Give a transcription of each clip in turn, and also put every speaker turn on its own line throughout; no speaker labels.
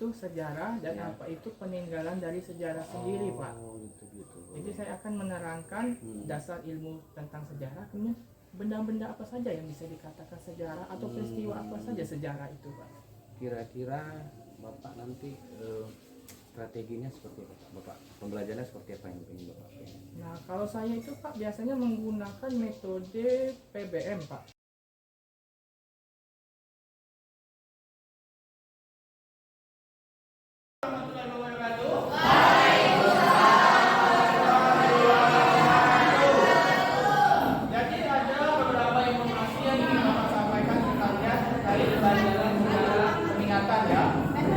itu sejarah dan apa itu peninggalan dari sejarah sendiri, Pak.
Gitu.
Jadi saya akan menerangkan dasar ilmu tentang sejarah, kemudian benda-benda apa saja yang bisa dikatakan sejarah atau peristiwa apa saja sejarah itu, Pak.
Kira-kira Bapak nanti strateginya seperti apa, Bapak? Pembelajarannya seperti apa yang ingin Bapak pengen?
Nah, kalau saya itu, Pak, biasanya menggunakan metode PBM, Pak. Jadi ada beberapa informasi yang ingin Bapak sampaikan ke kalian terkait pelajaran sejarah peningatan ya.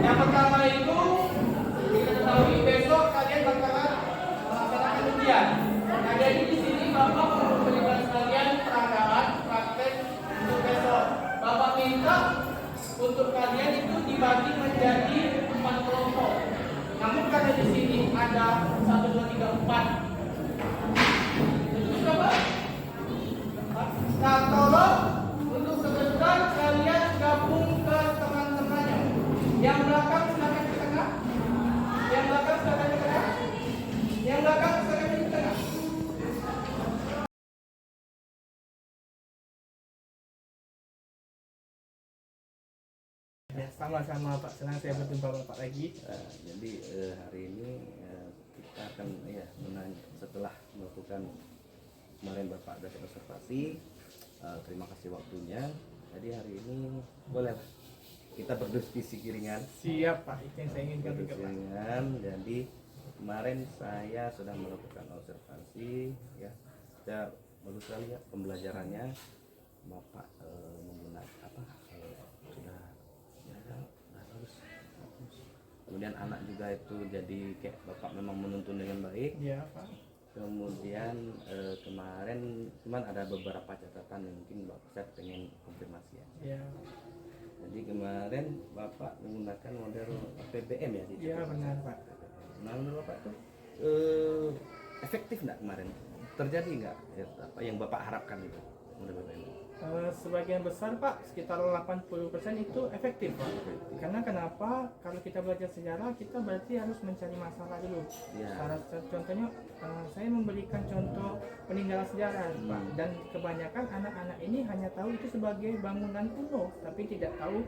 Yang pertama itu diketahui besok kalian bakalan melaksanakan ujian. Nah, jadi di sini Bapak memberikan kalian peragaan praktek untuk besok. Bapak minta untuk kalian itu dibagi menjadi 4 kelompok. Namun karena di sini ada 1, 2, 3, 4. Itu berapa? Nah, tolong untuk sebentar kalian gabung ke teman-temannya. Yang belakang silakan ke tengah. Yang belakang silakan ke tengah. Yang belakang silakan ke tengah. Ya, sama-sama Pak, senang saya berjumpa Bapak lagi.
Jadi hari ini kita akan menanya setelah melakukan kemarin Bapak ada observasi. Terima kasih waktunya. Jadi hari ini boleh kita berdiskusi ringan.
Siap Pak, itu yang saya inginkan juga Pak.
Ringan. Jadi kemarin saya sudah melakukan observasi, ya, saya bagus sekali ya pembelajarannya. Bapak menggunakan apa? Sudah bagus. Kemudian anak juga itu jadi kayak Bapak memang menuntun dengan baik.
Iya Pak.
Kemudian kemarin cuman ada beberapa catatan yang mungkin saya pengen konfirmasi ya.
Iya.
Jadi kemarin Bapak menggunakan model PBM ya?
Iya benar Pak.
Nah menurut Bapak itu efektif nggak kemarin? Terjadi nggak apa yang Bapak harapkan itu model PBM?
Sebagian besar Pak, sekitar 80% itu efektif Pak. Karena kenapa? Kalau kita belajar sejarah, kita berarti harus mencari masalah dulu.
Ya.
Contohnya, saya memberikan contoh peninggalan sejarah Pak. Dan kebanyakan anak-anak ini hanya tahu itu sebagai bangunan kuno, tapi tidak tahu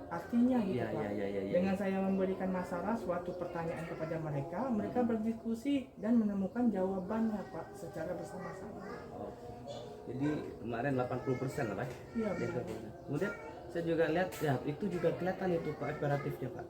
artinya gitu Pak. Dengan saya memberikan masalah suatu pertanyaan kepada mereka, mereka berdiskusi dan menemukan jawabannya Pak secara bersama-sama.
Jadi kemarin 80% lah Pak.
Iya.
Kemudian saya juga lihat ya itu juga kelihatan itu Pak operatifnya Pak.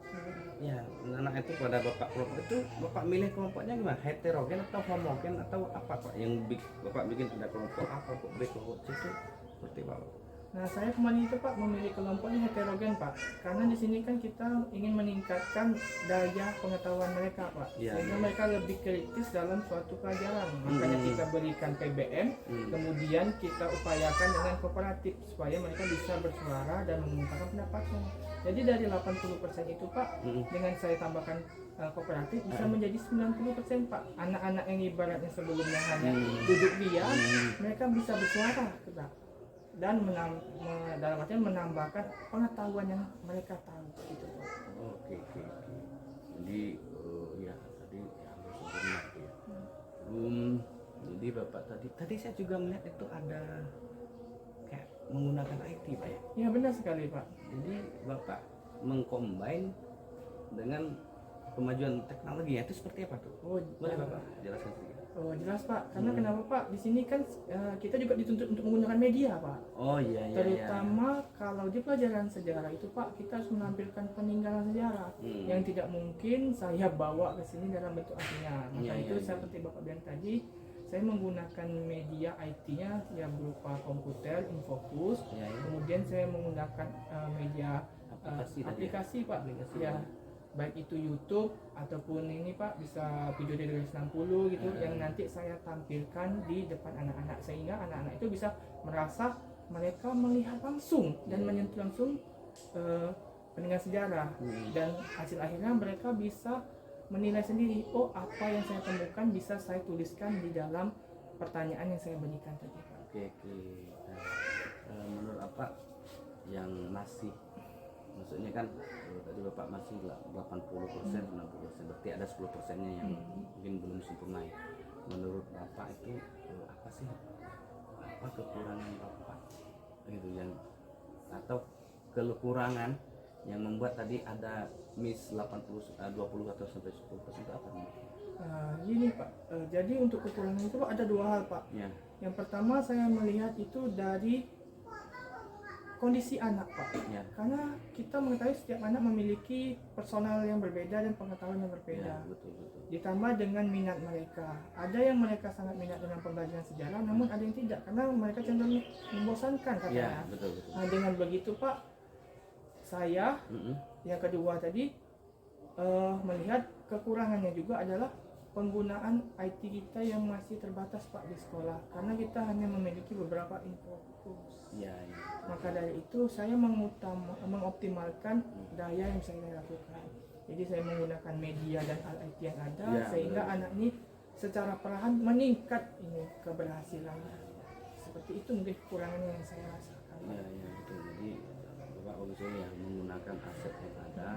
Ya anak itu pada Bapak kelompok itu Bapak milih kelompoknya gimana? Heterogen atau homogen atau apa Pak? Yang Bapak bikin ada kelompok A, kelompok B, kelompok C itu seperti apa Pak?
Nah, saya kemarin itu Pak memilih kelompoknya heterogen Pak, karena di sini kan kita ingin meningkatkan daya pengetahuan mereka Pak, sehingga mereka lebih kritis dalam suatu pelajaran. Makanya kita berikan PBM, kemudian kita upayakan dengan kooperatif supaya mereka bisa bersuara dan mengungkapkan pendapatnya. Jadi dari 80% itu Pak, dengan saya tambahkan kooperatif bisa menjadi 90% Pak. Anak-anak yang ibaratnya sebelumnya hanya duduk diam, mereka bisa bersuara Pak. Dan dalam artian menambahkan pengetahuan yang mereka tahu gitu Pak.
Oke. Jadi ya tadi harus benar ya. Jadi Bapak tadi saya juga melihat itu ada kayak menggunakan IT Pak ya.
Ya benar sekali Pak.
Jadi Bapak mengcombine dengan kemajuan teknologi ya, itu seperti apa tuh? Boleh Bapak jelaskan sedikit?
Oh jelas Pak, karena kenapa Pak? Di sini kan kita juga dituntut untuk menggunakan media Pak.
Oh iya.
Terutama kalau di pelajaran sejarah itu Pak, kita harus menampilkan peninggalan sejarah yang tidak mungkin saya bawa ke sini dalam bentuk aslinya. Maka itu seperti Bapak bilang tadi, saya menggunakan media IT-nya ya berupa komputer, infocus. Kemudian saya menggunakan media aplikasi Pak. Ya. Baik itu YouTube ataupun ini Pak bisa video dari 360 gitu yang nanti saya tampilkan di depan anak-anak sehingga anak-anak itu bisa merasa mereka melihat langsung dan menyentuh langsung peninggalan sejarah dan hasil akhirnya mereka bisa menilai sendiri, oh apa yang saya temukan bisa saya tuliskan di dalam pertanyaan yang saya berikan tadi Pak.
Oke. Menurut apa yang masih maksudnya kan tadi Bapak masih 80%, 90%, berarti ada 10%-nya yang mungkin belum sempurna ya. Menurut Bapak itu apa sih, apa kekurangan Bapak gitu yang, atau kekurangan yang membuat tadi ada miss 20 atau sampai 10% itu apa nih?
Gini Pak, jadi untuk kekurangan itu ada dua hal Pak.
Ya.
Yang pertama saya melihat itu dari kondisi anak Pak,
Ya.
karena kita mengetahui setiap anak memiliki personal yang berbeda dan pengetahuan yang berbeda.
Ya, betul.
Ditambah dengan minat mereka, ada yang mereka sangat minat dengan pembelajaran sejarah, namun ada yang tidak karena mereka cenderung membosankan katanya.
Ya, betul.
Nah, dengan begitu Pak, saya yang kedua tadi melihat kekurangannya juga adalah penggunaan IT kita yang masih terbatas Pak di sekolah, karena kita hanya memiliki beberapa infokus.
Ya.
Maka dari itu saya mengoptimalkan daya yang bisa saya lakukan. Jadi saya menggunakan media dan alat IT yang ada sehingga anak ini secara perlahan meningkat ini keberhasilannya. Seperti itu mungkin kekurangannya yang saya rasakan.
Ya, betul. Jadi Bapak maksudnya yang menggunakan aset yang ada,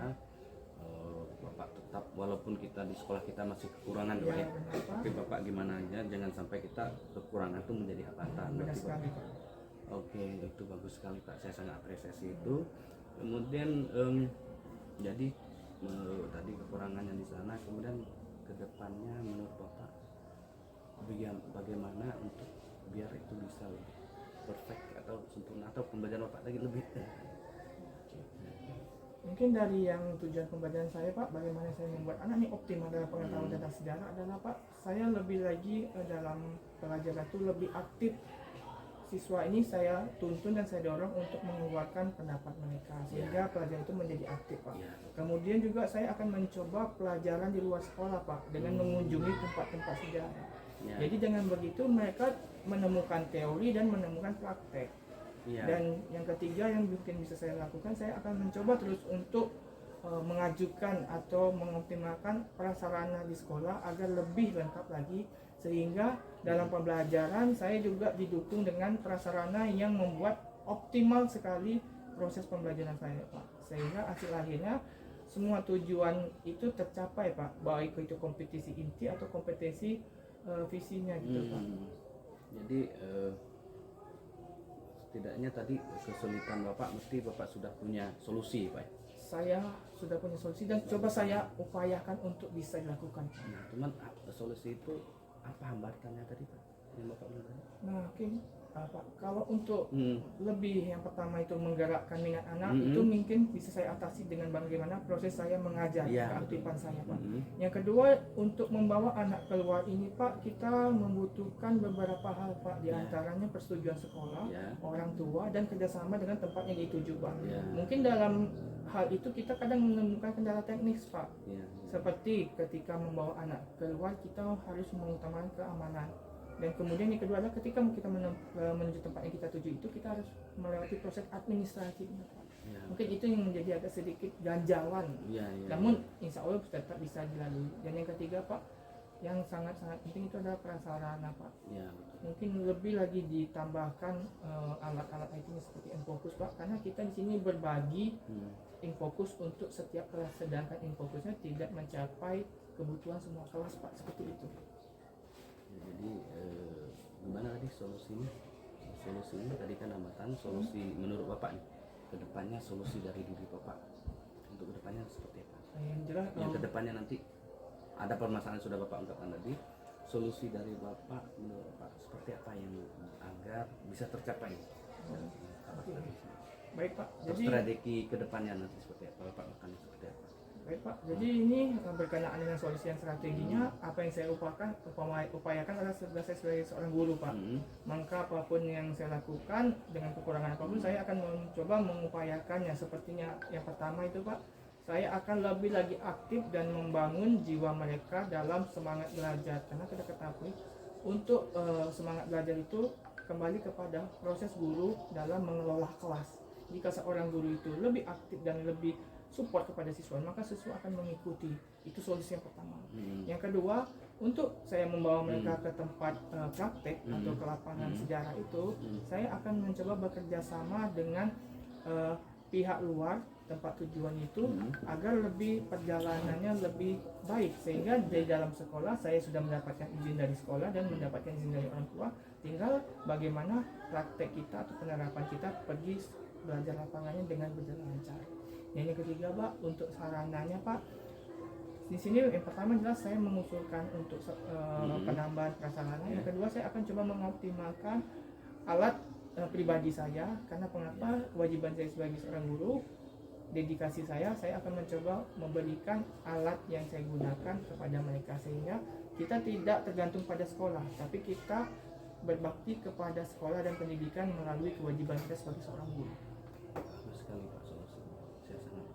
Bapak tetap walaupun kita di sekolah kita masih kekurangan ya,
benar,
tapi Bapak gimana aja jangan sampai kita kekurangan itu menjadi hambatan.
Benar sekali Pak.
Oke, itu bagus sekali Pak, saya sangat apresiasi itu. Kemudian jadi tadi kekurangannya di sana, kemudian kedepannya menurut Bapak bagaimana untuk biar itu bisa lebih perfect atau sempurna, atau pembelajaran Bapak lagi lebih
mungkin dari yang tujuan pembelajaran saya Pak, bagaimana saya membuat anak ini optimal dalam pengetahuan tentang sejarah adalah Pak, saya lebih lagi dalam pelajaran itu lebih aktif. Siswa ini saya tuntun dan saya dorong untuk mengeluarkan pendapat mereka sehingga pelajaran itu menjadi aktif Pak. Kemudian juga saya akan mencoba pelajaran di luar sekolah Pak dengan mengunjungi tempat-tempat sejarah. Jadi dengan begitu mereka menemukan teori dan menemukan praktek. Dan yang ketiga yang mungkin bisa saya lakukan, saya akan mencoba terus untuk mengajukan atau mengoptimalkan prasarana di sekolah agar lebih lengkap lagi, sehingga dalam pembelajaran saya juga didukung dengan prasarana yang membuat optimal sekali proses pembelajaran saya Pak, sehingga hasil akhirnya semua tujuan itu tercapai Pak, baik itu kompetisi inti atau kompetisi visinya gitu Pak.
Jadi setidaknya tadi kesulitan Bapak mesti Bapak sudah punya solusi Pak.
Saya sudah punya solusi dan coba saya upayakan untuk bisa dilakukan.
Nah, cuman solusi itu apa hambatannya tadi Pak? Yang Bapak bilang tadi?
Nah, oke. Pak, kalau untuk lebih yang pertama itu menggerakkan minat anak itu mungkin bisa saya atasi dengan bagaimana proses saya mengajar keaktifan saya Pak. Yang kedua, untuk membawa anak keluar ini Pak, kita membutuhkan beberapa hal Pak, diantaranya persetujuan sekolah, orang tua, dan kerjasama dengan tempat yang dituju Pak. Mungkin dalam hal itu kita kadang menemukan kendala teknis Pak, seperti ketika membawa anak keluar kita harus mengutamakan keamanan. Dan kemudian yang kedua adalah ketika kita menuju tempat yang kita tuju itu kita harus melewati proses administratifnya Pak. Mungkin itu yang menjadi agak sedikit ganjalan. Namun insya Allah tetap bisa dilalui. Dan yang ketiga Pak, yang sangat-sangat penting itu adalah prasarana Pak. Mungkin lebih lagi ditambahkan alat-alat IT seperti Infokus Pak, karena kita di sini berbagi Infokus untuk setiap kelas, sedangkan Infokusnya tidak mencapai kebutuhan semua kelas Pak, seperti itu.
Jadi gimana tadi solusinya? Solusinya tadi kan hambatan, solusi menurut Bapak nih kedepannya, solusi dari diri Bapak untuk kedepannya seperti apa? Yang kedepannya nanti ada permasalahan sudah Bapak ungkapkan tadi, solusi dari Bapak menurut Bapak seperti apa yang agar bisa tercapai?
Baik Pak.
Jadi strategi kedepannya nanti seperti apa? Bapak akan seperti apa?
Baik Pak, jadi ini berkenaan dengan solusi yang strateginya, apa yang saya upayakan adalah saya sebagai seorang guru Pak. Maka apapun yang saya lakukan dengan kekurangan apapun, saya akan mencoba mengupayakannya. Sepertinya yang pertama itu Pak, saya akan lebih lagi aktif dan membangun jiwa mereka dalam semangat belajar. Karena kita ketahui untuk semangat belajar itu kembali kepada proses guru dalam mengelola kelas. Jika seorang guru itu lebih aktif dan lebih support kepada siswa, maka siswa akan mengikuti. Itu solusi yang pertama. Yang kedua, untuk saya membawa mereka ke tempat praktek atau ke lapangan sejarah itu, saya akan mencoba bekerja sama dengan pihak luar tempat tujuan itu agar lebih perjalanannya lebih baik, sehingga di dalam sekolah saya sudah mendapatkan izin dari sekolah dan mendapatkan izin dari orang tua, tinggal bagaimana praktek kita atau penerapan kita pergi belajar lapangannya dengan berjalan lancar. Yang ketiga Pak, untuk sarananya Pak, di sini yang pertama jelas saya mengusulkan untuk penambahan prasarana. Yang kedua saya akan coba mengoptimalkan alat pribadi saya, karena kenapa, kewajiban saya sebagai seorang guru, dedikasi saya akan mencoba memberikan alat yang saya gunakan kepada mereka, sehingga kita tidak tergantung pada sekolah, tapi kita berbakti kepada sekolah dan pendidikan melalui kewajiban kita sebagai seorang guru.
Bagus sekali Pak solusi. Saya sangat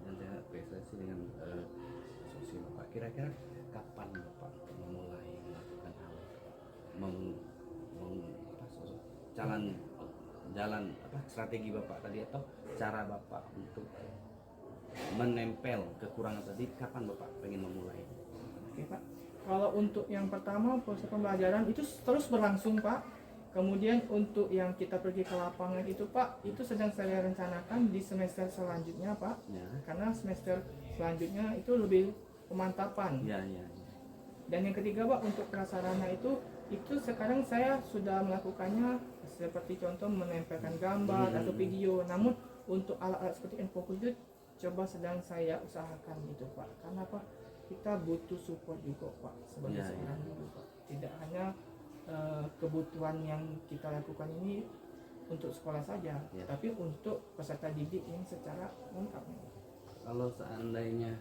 mengapresiasi dan saya apresiasi dengan solusi Bapak. Kira-kira kapan Bapak memulai melakukan hal jalan strategi Bapak tadi atau cara Bapak untuk menempel kekurangan tadi, kapan Bapak pengen memulai?
Oke Pak, kalau untuk yang pertama proses pembelajaran itu terus berlangsung Pak. Kemudian untuk yang kita pergi ke lapangan itu Pak, itu sedang saya rencanakan di semester selanjutnya Pak. Ya. Karena semester selanjutnya itu lebih pemantapan.
Ya.
Dan yang ketiga Pak, untuk prasarana itu sekarang saya sudah melakukannya, seperti contoh menempelkan gambar atau video. Namun untuk alat-alat seperti Enfokus itu coba sedang saya usahakan itu Pak. Karena Pak, kita butuh support juga Pak sebagai seorang guru Pak. Tidak hanya kebutuhan yang kita lakukan ini untuk sekolah saja, tapi untuk peserta didik yang secara lengkap.
Kalau seandainya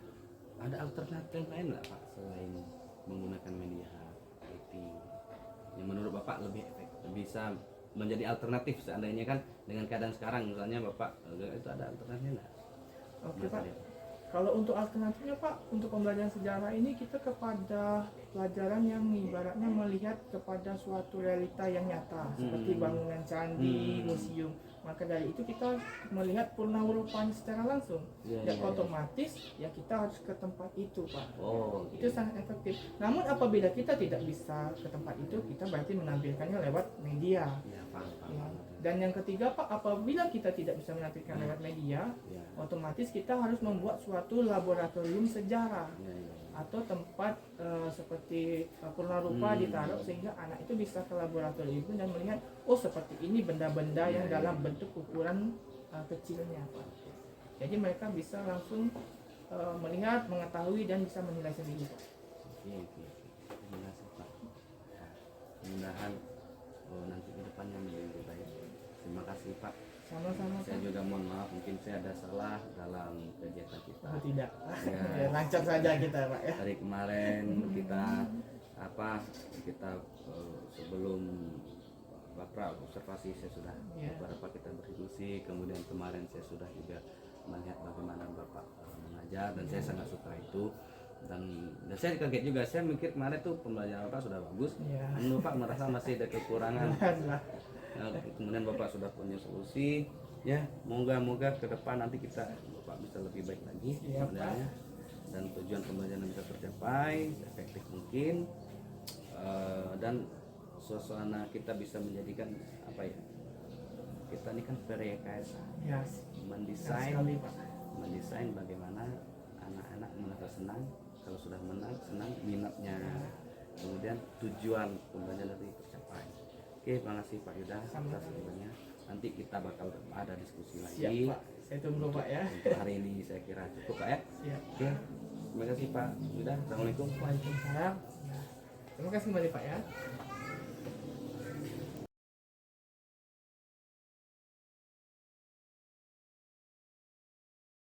ada alternatif lain nggak Pak selain menggunakan media IT yang menurut Bapak lebih efektif, bisa menjadi alternatif seandainya kan dengan keadaan sekarang, misalnya Bapak itu ada alternatifnya nggak?
Oke Pak, kalau untuk alternatifnya Pak, untuk pembelajaran sejarah ini kita kepada pelajaran yang ibaratnya melihat kepada suatu realita yang nyata, seperti bangunan candi, museum. Maka dari itu kita melihat purnawurupanya secara langsung, dan otomatis ya kita harus ke tempat itu Pak. Itu sangat efektif. Namun apabila kita tidak bisa ke tempat itu, kita berarti menampilkannya lewat media. Dan yang ketiga Pak, apabila kita tidak bisa menampilkan lewat media, otomatis kita harus membuat suatu laboratorium sejarah atau tempat seperti purnarupa ditaruh, sehingga anak itu bisa ke laboratorium itu dan melihat, oh seperti ini benda-benda yang dalam bentuk ukuran kecilnya Pak. Jadi mereka bisa langsung melihat, mengetahui dan bisa menilai sendiri Pak.
Terima kasih Pak. Mudah-mudahan nanti ke depannya menjadi lebih baik. Terima kasih Pak.
Sama-sama.
Saya juga mohon maaf, mungkin saya ada salah dalam kegiatan kita.
Oh, tidak. Ya, lancar saja kita Pak ya.
Dari kemarin kita sebelum Bapak observasi, saya sudah beberapa kita berdiskusi, kemudian kemarin saya sudah juga melihat bagaimana Bapak mengajar dan saya sangat suka itu. Dan saya kaget juga, saya mikir kemarin tuh pembelajaran Bapak sudah bagus, namun Bapak merasa masih ada kekurangan. Kemudian Bapak sudah punya solusi, ya moga-moga ke depan nanti Bapak bisa lebih baik lagi sebenarnya, dan tujuan pembelajaran bisa tercapai efektif mungkin, dan suasana kita bisa menjadikan kita ini kan PRKS mendesain bagaimana anak-anak merasa senang, kalau sudah menang senang minatnya, kemudian tujuan pembelajaran nanti tercapai. Oke, terima kasih Pak Yuda atas semuanya. Nanti kita bakal ada diskusi lagi.
Siap Pak, saya tunggu Pak ya.
Untuk hari ini saya kira cukup Pak ya.
Siap.
Oke, terima kasih Pak Yuda. Assalamualaikum.
Waalaikumsalam. Terima kasih kembali Pak ya.